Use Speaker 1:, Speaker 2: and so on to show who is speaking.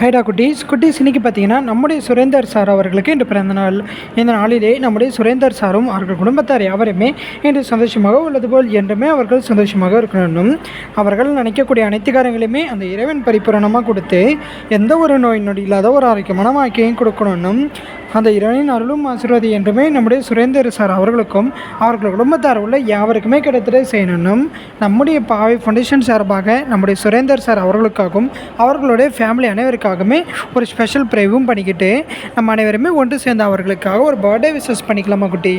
Speaker 1: ஹைடா குட்டீஸ் இன்றைக்கி பார்த்தீங்கன்னா நம்முடைய சுரேந்தர் சார் அவர்களுக்கு இன்று பிறந்த நாள். இந்த நாளிலே நம்முடைய சுரேந்தர் சாரும் அவர்கள் குடும்பத்தார் யாவருமே இன்று சந்தோஷமாக உள்ளது போல் என்றுமே அவர்கள் சந்தோஷமாக இருக்கணும். அவர்கள் நினைக்கக்கூடிய அனைத்து காரியங்களையுமே அந்த இறைவன் பரிபூரணமாக கொடுத்து எந்த ஒரு நோய் நொடி இல்லாத ஒரு ஆரோக்கியமான வாழ்க்கையும் கொடுக்கணும். அந்த இறைவனின் அருளும் ஆசீர்வாதம் என்றுமே நம்முடைய சுரேந்தர் சார் அவர்களுக்கும் அவர்கள் குடும்பத்தார் உள்ள யாவருக்குமே கிடைத்திட செய்யணும். நம்முடைய பாவை ஃபவுண்டேஷன் சார்பாக நம்முடைய சுரேந்தர் சார் அவர்களுக்காகவும் அவர்களுடைய ஃபேமிலி அனைவருக்காகவுமே ஒரு ஸ்பெஷல் ப்ரேவும் பண்ணிக்கிட்டு நம்ம அனைவருமே ஒன்று சேர்ந்த அவர்களுக்காக ஒரு பர்த்டே விஷஸ் பண்ணிக்கலாமா குட்டி?